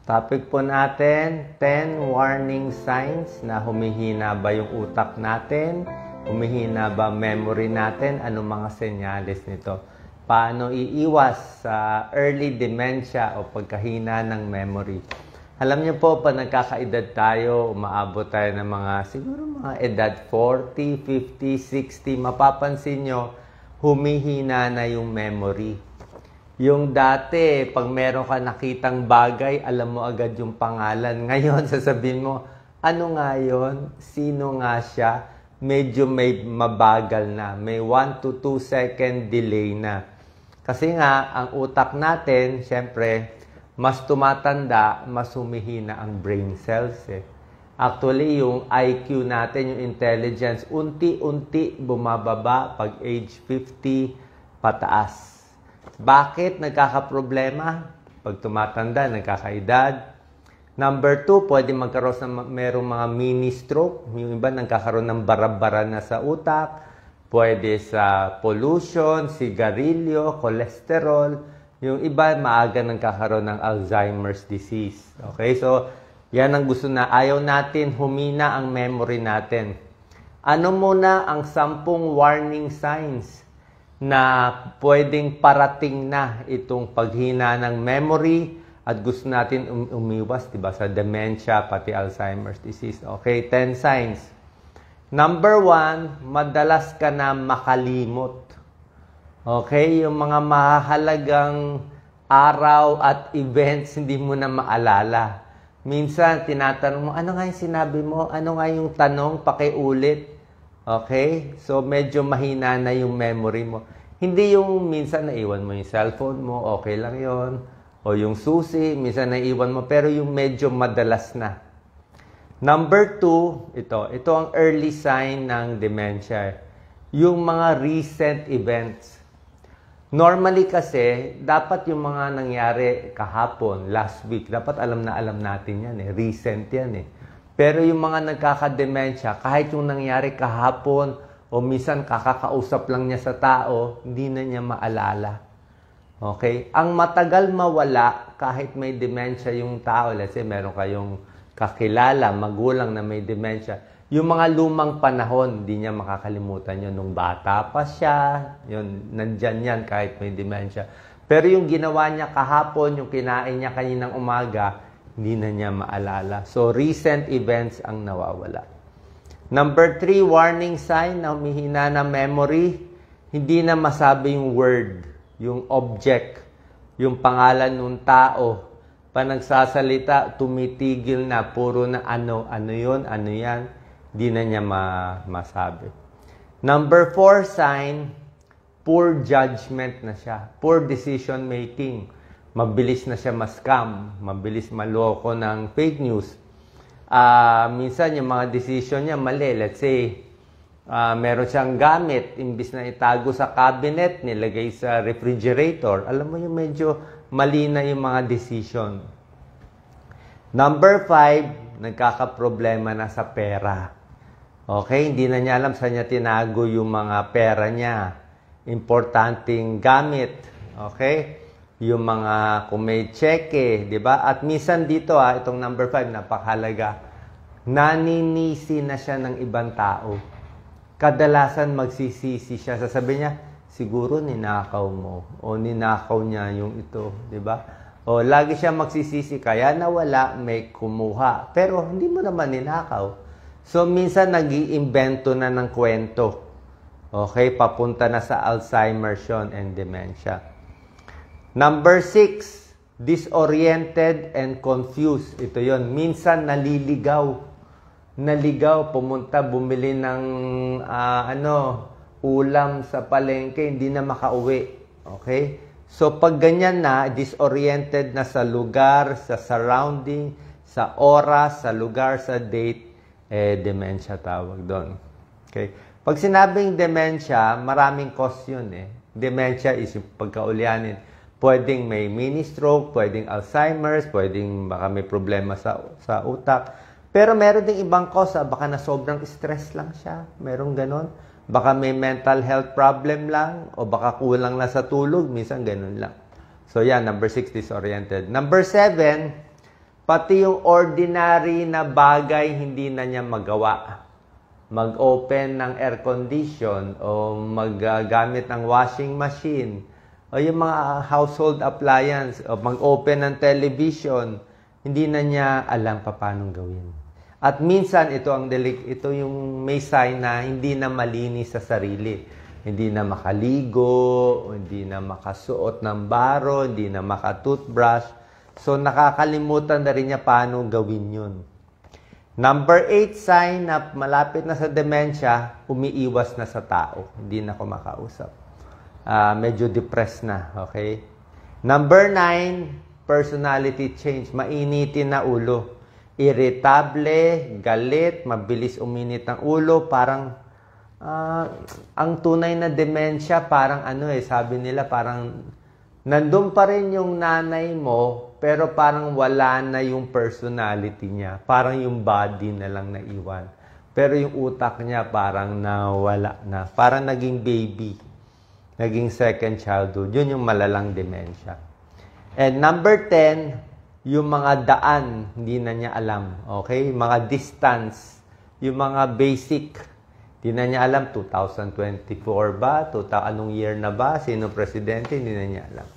Topic po natin, 10 warning signs na humihina ba yung utak natin, humihina ba memory natin, anong mga senyales nito. Paano iiwas sa early dementia o pagkahina ng memory. Alam niyo po, pag nagkakaedad tayo, umaabot tayo ng siguro mga edad 40, 50, 60, mapapansin nyo, humihina na yung memory. Yung dati, pag meron ka nakitang bagay, alam mo agad yung pangalan. Ngayon, sasabihin mo, ano nga yun? Sino nga siya? Medyo may mabagal na. May 1 to 2 second delay na. Kasi nga, ang utak natin, syempre, mas tumatanda, mas humihina ang brain cells. Actually, yung IQ natin, yung intelligence, unti-unti bumababa pag age 50 pataas. Bakit nagkakaproblema? Pag tumatanda, nagkakaedad. Number 2, pwede magkaroon ng merong mga mini stroke. Yung iba nagkakaroon ng bara-bara na sa utak. Pwede sa pollution, sigarilyo, cholesterol. Yung iba maaga nagkakaroon ng Alzheimer's disease. Okay? So, yan ang gusto na. Ayaw natin humina ang memory natin. Ano muna ang 10 warning signs na pwedeng parating na itong paghina ng memory at gusto natin umiwas, diba, sa dementia, pati Alzheimer's disease. Okay, 10 signs. Number 1, madalas ka na makalimot. Okay, yung mga mahalagang araw at events, hindi mo na maalala. Minsan, tinatanong mo, ano nga yung sinabi mo? Ano nga yung tanong? Pakiulit. Okay? So, medyo mahina na yung memory mo. Hindi yung minsan naiwan mo yung cellphone mo, okay lang yon. O yung susi, minsan naiwan mo, pero yung medyo madalas na. Number 2, ito ang early sign ng dementia. Yung mga recent events. Normally kasi, dapat yung mga nangyari kahapon, last week, dapat alam natin yan recent yan Pero yung mga nagkaka-dementia, kahit yung nangyari kahapon o minsan kakakausap lang niya sa tao, hindi na niya maalala. Okay? Ang matagal mawala, kahit may dementia yung tao, let's say meron kayong kakilala, magulang na may dementia, yung mga lumang panahon, hindi niya makakalimutan yun. Nung bata pa siya, yun, nandyan yan kahit may dementia. Pero yung ginawa niya kahapon, yung kinain niya kaninang umaga, hindi na niya maalala. So, recent events ang nawawala. Number 3, warning sign na humihina na memory. Hindi na masabi yung word, yung object, yung pangalan ng tao. Pa nagsasalita, tumitigil na, puro na ano yun, ano yan. Hindi na niya masabi. Number 4 sign, poor judgment na siya. Poor decision making. Mabilis na siya ma-scam, mabilis maloko ng fake news. Minsan yung mga decision niya mali. Let's say, meron siyang gamit, imbis na itago sa cabinet, nilagay sa refrigerator. Alam mo yung medyo mali na yung mga decision. Number 5, nagkakaproblema na sa pera. Okay, hindi na niya alam saan niya tinago yung mga pera niya. Importanteng gamit. Okay? Yung mga kung may cheque, di ba? At minsan dito, itong number 5, napakahalaga. Naninisi na siya ng ibang tao. Kadalasan magsisisi siya. Sasabihin niya, siguro ninakaw mo. O ninakaw niya yung ito, di ba? O lagi siya magsisisi, kaya nawala, may kumuha. Pero hindi mo naman ninakaw. So, minsan nag-iimbento na ng kwento. Okay? Papunta na sa Alzheimer's yun and dementia. Number 6, disoriented and confused. Ito yon. Minsan naliligaw. Naligaw, pumunta, bumili ng ulam sa palengke, hindi na makauwi. Okay? So, pag ganyan na, disoriented na sa lugar, sa surrounding, sa oras, sa lugar, sa date, dementia tawag doon. Okay? Pag sinabing dementia, maraming cause yun Dementia is yung pagkaulyanin. Pwedeng may mini stroke, pwedeng Alzheimer's, pwedeng baka may problema sa utak. Pero meron ding ibang cause, baka na sobrang stress lang siya. Merong ganon. Baka may mental health problem lang, o baka kulang na sa tulog, minsan ganon lang. So yan, number 6, disoriented. Number 7, Pati yung ordinary na bagay, hindi na niya magawa. Mag-open ng air condition o maggamit ng washing machine o yung mga household appliance o mag-open ng television, hindi na niya alam paano gawin. At minsan, ito yung may sign na hindi na malinis sa sarili. Hindi na makaligo, hindi na makasuot ng baro, hindi na makatoothbrush. So, nakakalimutan na rin niya paano gawin yun. Number 8 sign na malapit na sa dementia, umiiwas na sa tao. Hindi na kumakausap. Medyo depressed na. Okay? Number 9, personality change. Mainitin na ulo. Irritable, galit, mabilis uminit ang ulo. Parang, ang tunay na dementia, parang sabi nila, parang nandun pa rin yung nanay mo, pero parang wala na yung personality niya. Parang yung body na lang naiwan. Pero yung utak niya parang nawala na. Parang naging baby. Naging second childhood. Yun yung malalang dementia. And number 10, yung mga daan, hindi na niya alam. Okay? Mga distance. Yung mga basic. Hindi na niya alam, 2024 ba? Anong year na ba? Sino presidente? Hindi na niya alam.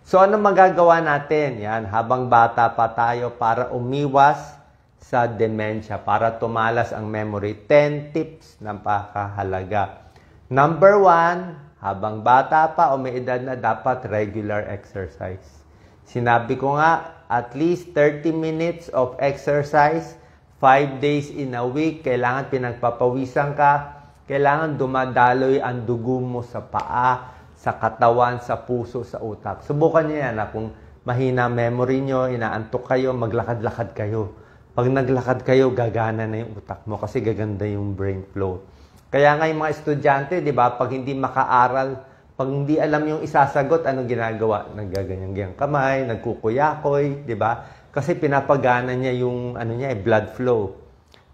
So, ano magagawa natin? Yan, habang bata pa tayo para umiwas sa dementia, para tumalas ang memory. 10 tips na napakahalaga. Number 1, habang bata pa o may edad na, dapat regular exercise. Sinabi ko nga, at least 30 minutes of exercise, 5 days in a week, kailangan pinagpapawisan ka, kailangan dumadaloy ang dugo mo sa paa, sa katawan, sa puso, sa utak. Subukan niyo yan. Kung mahina memory nyo, inaantok kayo, maglakad-lakad kayo. Pag naglakad kayo, gagana na yung utak mo kasi gaganda yung brain flow. Kaya nga yung mga estudyante, di ba, pag hindi makaaral, pag hindi alam yung isasagot, anong ginagawa? Nagaganyang kamay, nagkukuyakoy, di ba? Kasi pinapagana niya yung blood flow.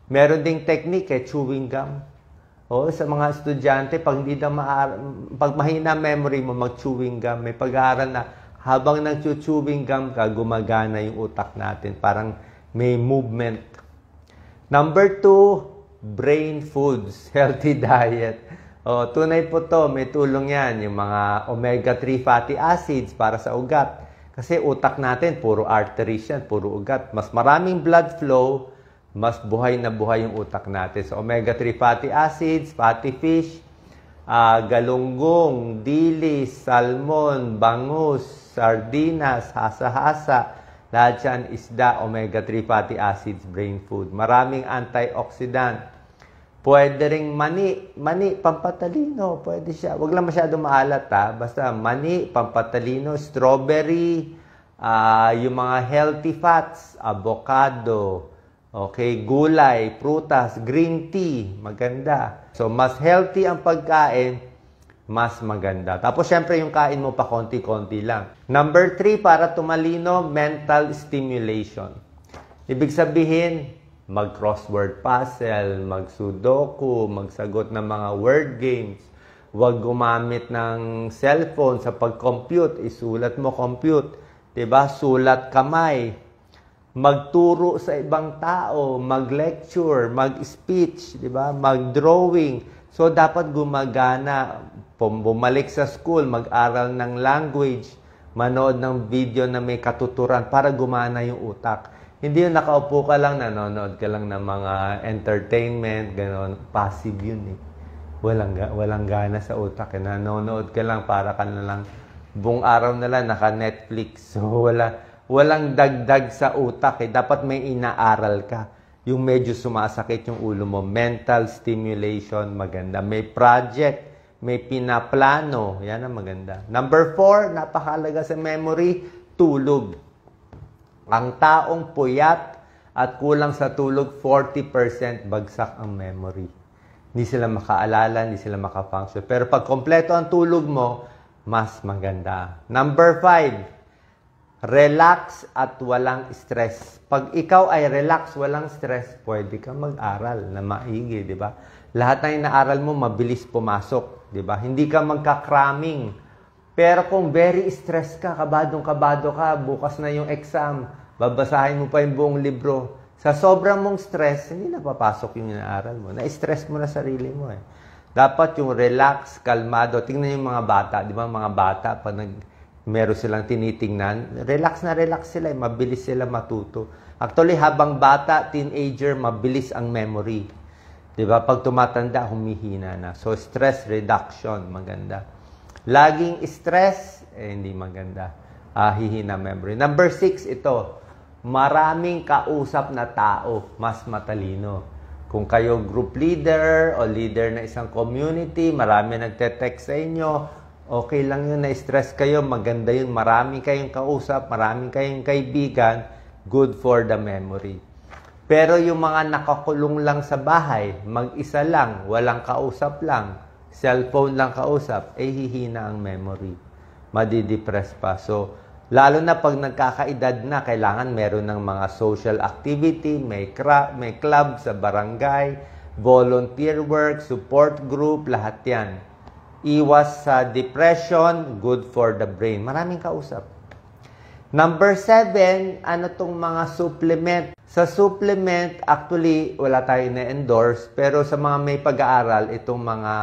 Meron ding technique, chewing gum. Sa mga estudyante, pag mahina memory mo, mag-chewing gum. May pag-aaral na habang nag-chewing gum ka, gumagana yung utak natin. Parang may movement. Number 2, brain foods, healthy diet. Tunay po to, may tulong yan. Yung mga omega-3 fatty acids para sa ugat. Kasi utak natin, puro arteries yan, puro ugat. Mas maraming blood flow, mas buhay na buhay yung utak natin. So, omega-3 fatty acids, fatty fish, galunggong, dilis, salmon, bangus, sardinas, hasa-hasa, lahat yan isda, omega-3 fatty acids, brain food. Maraming antioxidant. Pwede ring mani, pampatalino, pwede siya. Huwag lang masyado maalat basta mani, pampatalino, strawberry, yung mga healthy fats, avocado, okay, gulay, prutas, green tea, maganda. So, mas healthy ang pagkain, mas maganda. Tapos, syempre, yung kain mo pa konti-konti lang. Number 3, para tumalino, mental stimulation. Ibig sabihin, mag-crossword puzzle, mag-sudoku, magsagot ng mga word games. Huwag gumamit ng cellphone sa pag-compute. Isulat mo compute. Diba? Sulat kamay. Magturo sa ibang tao, mag-lecture, mag-speech, di ba? Mag-drawing. So, dapat gumagana. Bumalik sa school, mag-aral ng language, manood ng video na may katuturan para gumana yung utak. Hindi yung nakaupo ka lang, nanonood ka lang ng mga entertainment, gano'n. Passive yun Walang gana sa utak. Nanonood ka lang para ka na lang buong araw na lang naka-Netflix. So, walang dagdag sa utak. Dapat may inaaral ka. Yung medyo sumasakit yung ulo mo. Mental stimulation, maganda. May project, may pinaplano. Yan ang maganda. Number 4, napakahalaga sa memory, tulog. Ang taong puyat at kulang sa tulog, 40% bagsak ang memory. Hindi sila makaalala, hindi sila makafunction. Pero pag kompleto ang tulog mo, mas maganda. Number 5, relax at walang stress. Pag ikaw ay relax, walang stress, pwede ka mag-aral na maigi, di ba? Lahat ng inaaral mo, mabilis pumasok, di ba? Hindi ka magka-cramming. Pero kung very stress ka, kabadong-kabado ka, bukas na yung exam, Babasahin mo pa yung buong libro. Sa sobrang mong stress, hindi na papasok yung inaaral mo. Na-stress mo na sarili mo eh. Dapat yung relax, kalmado. Tingnan yung mga bata. Di ba mga bata, pag meron silang tinitingnan, relax na relax sila. Mabilis sila matuto. Actually, habang bata, teenager, mabilis ang memory. Di ba? Pag tumatanda, humihina na. So, stress reduction, maganda. Laging stress, hindi maganda. Hihina memory. Number 6, ito. Maraming kausap na tao, mas matalino. Kung kayo group leader o leader na isang community, marami nagte-text sa inyo, okay lang yun, na-stress kayo, maganda yun, marami kayong kausap, marami kayong kaibigan, good for the memory. Pero yung mga nakakulong lang sa bahay, mag-isa lang, walang kausap lang, cellphone lang kausap, hihina ang memory. Madidepress pa. So, lalo na pag nagkakaedad na, kailangan meron ng mga social activity, may club sa barangay, volunteer work, support group, lahat yan. Iwas sa depression, good for the brain. Maraming kausap. Number 7, ano tong mga supplement? Sa supplement, actually, wala tayo na-endorse, pero sa mga may pag-aaral, itong mga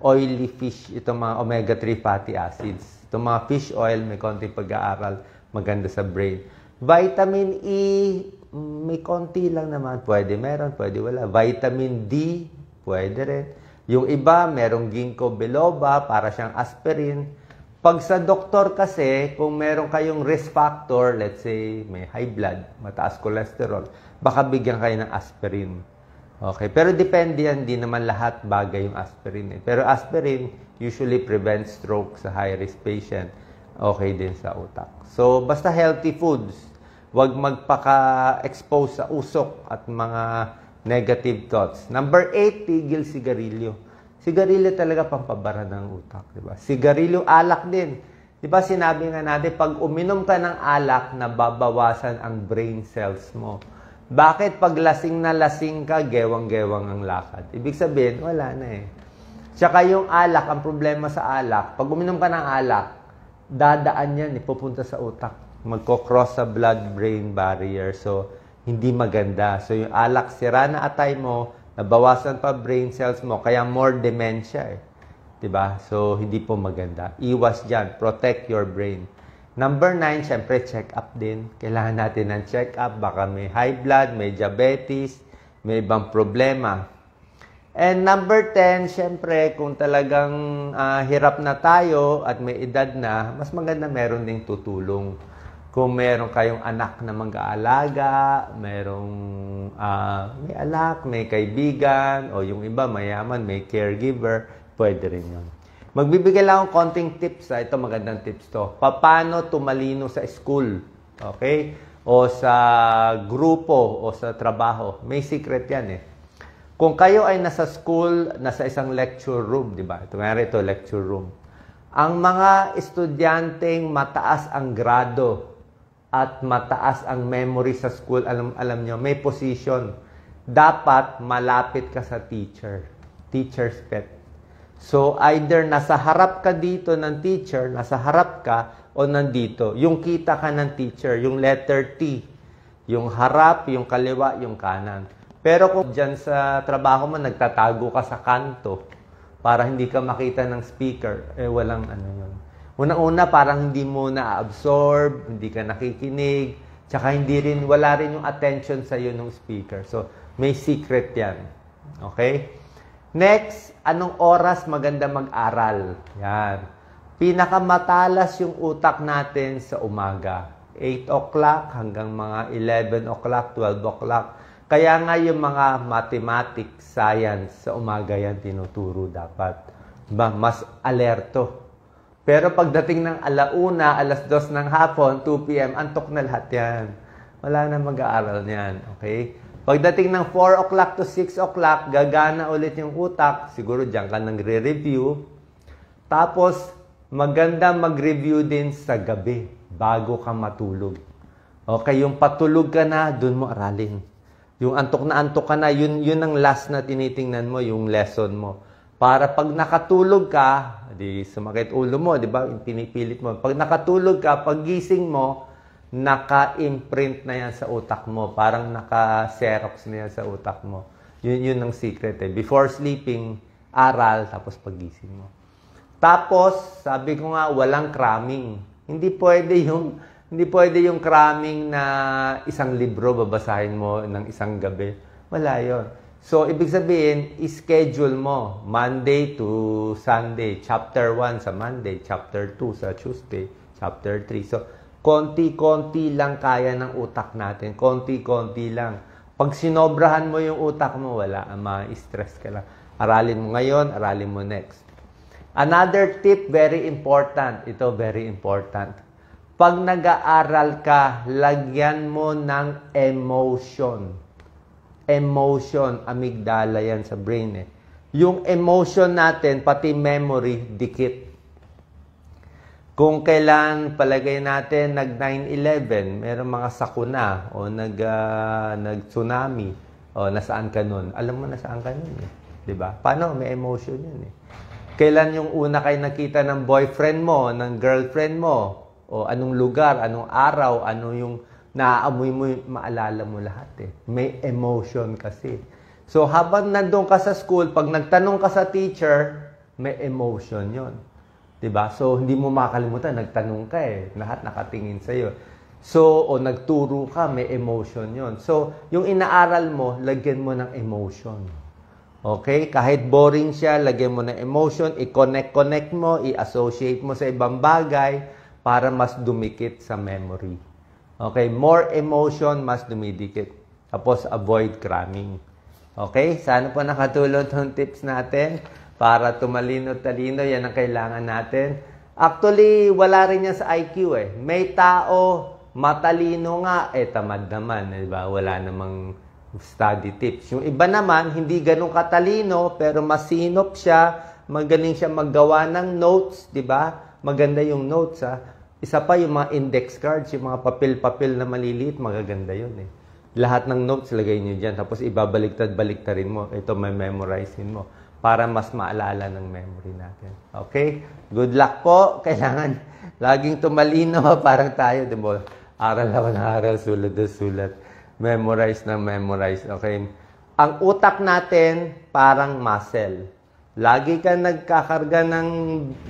oily fish, itong mga omega-3 fatty acids. Itong mga fish oil, may konting pag-aaral, maganda sa brain. Vitamin E, may konti lang naman. Pwede meron, pwede wala. Vitamin D, pwede rin. Yung iba, merong ginkgo biloba, para siyang aspirin. Pag sa doktor kasi, kung meron kayong risk factor, let's say may high blood, mataas cholesterol, baka bigyan kayo ng aspirin. Okay, pero depende yan, di naman lahat bagay yung aspirin. Pero aspirin usually prevents stroke sa high-risk patient. Okay din sa utak. So, basta healthy foods. Huwag magpaka-expose sa usok at mga negative thoughts. Number 8, tigil sigarilyo. Sigarilyo talaga pampabara ng utak, di ba? Sigarilyo, alak din. Di ba sinabi nga natin, pag uminom ka ng alak, nababawasan ang brain cells mo. Bakit pag lasing na lasing ka, gewang-gewang ang lakad? Ibig sabihin, wala na eh. Tsaka yung alak, ang problema sa alak, pag uminom ka ng alak, dadaan yan, pupunta sa utak. Magko-cross sa blood-brain barrier. So, hindi maganda. So, yung alak, sira na atay mo, nabawasan pa brain cells mo, kaya more dementia eh. Diba? So, hindi po maganda. Iwas dyan. Protect your brain. Number 9, syempre, check-up din. Kailangan natin ng check-up. Baka may high blood, may diabetes, may ibang problema. And number 10, syempre, kung talagang hirap na tayo at may edad na, mas maganda meron ding tutulong. Kung meron kayong anak na mag-aalaga, merong may anak, may kaibigan, o yung iba mayaman, may caregiver, pwede rin yun. Magbibigay lang akong konting tips. Ito magandang tips to. Paano tumalino sa school? Okay? O sa grupo o sa trabaho. May secret yan eh. Kung kayo ay nasa school, nasa isang lecture room, di ba? Ito nga ito, lecture room. Ang mga estudyanteng mataas ang grado at mataas ang memory sa school, alam nyo, may position. Dapat malapit ka sa teacher. Teacher's pet. So, either nasa harap ka dito ng teacher, nasa harap ka, o nandito. Yung kita ka ng teacher, yung letter T. Yung harap, yung kaliwa, yung kanan. Pero kung dyan sa trabaho mo, nagtatago ka sa kanto para hindi ka makita ng speaker, walang ano yun. Unang-una, parang hindi mo na-absorb, hindi ka nakikinig, tsaka wala rin yung attention sa'yo ng speaker. So, may secret yan. Okay? Next, anong oras maganda mag-aral? Yan. Pinakamatalas yung utak natin sa umaga. 8 o'clock hanggang mga 11 o'clock, 12 o'clock. Kaya nga yung mga mathematics, science, sa umaga yan tinuturo dapat. Diba? Mas alerto. Pero pagdating ng alauna, alas 2 ng hapon, 2 p.m., antok na lahat yan. Wala na mag-aaral niyan. Okay? Pagdating ng 4 o'clock to 6 o'clock, gagana ulit yung utak. Siguro dyan ka nagre-review. Tapos, maganda mag-review din sa gabi bago ka matulog. Okay, yung patulog ka na, dun mo aralin. Yung antok ka na, yun ang last na tinitingnan mo, yung lesson mo. Para pag nakatulog ka, di sumakit ulo mo, di ba? Pinipilit mo. Pag nakatulog ka, pag gising mo, naka-imprint na yan sa utak mo. Parang naka-xerox na yan sa utak mo. Yun ang secret eh. Before sleeping, aral, tapos pagising mo. Tapos, sabi ko nga, walang cramming. Hindi pwede yung cramming na isang libro babasahin mo ng isang gabi. Wala yun. So, ibig sabihin, schedule mo. Monday to Sunday. Chapter 1 sa Monday. Chapter 2 sa Tuesday. Chapter 3. So, konti-konti lang kaya ng utak natin. Konti-konti lang. Pag sinobrahan mo yung utak mo, wala. Ma-stress ka lang. Aralin mo ngayon, aralin mo next. Another tip, very important. Ito, very important. Pag nag-aaral ka, lagyan mo ng emotion. Emotion, amygdala yan sa brain eh. Yung emotion natin, pati memory, dikit. Kung kailan palagay natin nag-9/11, meron mga sakuna o nag-tsunami o nasaan ka nun. Alam mo nasaan ka nun eh. Diba? Paano? May emotion yun eh. Kailan yung una kayo nakita ng boyfriend mo, ng girlfriend mo, o anong lugar, anong araw, ano yung naaamoy mo, maalala mo lahat eh. May emotion kasi. So habang nandun ka sa school, pag nagtanong ka sa teacher, may emotion yon. Diba? So, hindi mo makakalimutan, nagtanong ka eh. Lahat nakatingin sa'yo. So, o nagturo ka, may emotion yon. So, yung inaaral mo, lagyan mo ng emotion. Okay? Kahit boring siya, lagyan mo ng emotion, i-connect mo, i-associate mo sa ibang bagay para mas dumikit sa memory. Okay? More emotion, mas dumidikit. Tapos, avoid cramming. Okay? Sana po nakatulong itong tips natin. Para tumalino-talino, yan ang kailangan natin. Actually, wala rin yan sa IQ eh. May tao, matalino nga, tamad naman. Diba? Wala namang study tips. Yung iba naman, hindi ganun katalino, pero masinop siya, magaling siya maggawa ng notes, diba? Maganda yung notes ha. Isa pa yung mga index cards, yung mga papel-papel na maliliit, magaganda yun eh. Lahat ng notes, lagay nyo dyan. Tapos ibabaliktad-baliktarin mo. Ito, may memorizein mo. Para mas maalala ng memory natin. Okay? Good luck po. Kailangan laging tumalino. Parang tayo, di ba? Aral ako ng aral, sulat na sulat. Memorize na memorize. Okay? Ang utak natin, parang muscle. Lagi ka nagkakarga ng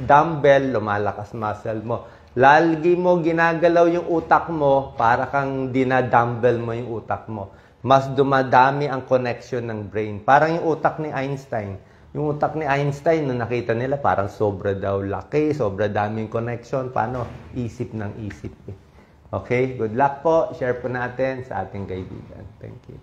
dumbbell, lumalakas muscle mo. Lagi mo ginagalaw yung utak mo, para kang dinadumbbell mo yung utak mo. Mas dumadami ang connection ng brain. Parang yung utak ni Einstein. Yung utak ni Einstein, nung nakita nila, parang sobra daw laki, sobra daming connection. Paano? Isip ng isip. Okay? Good luck po. Share po natin sa ating kaibigan. Thank you.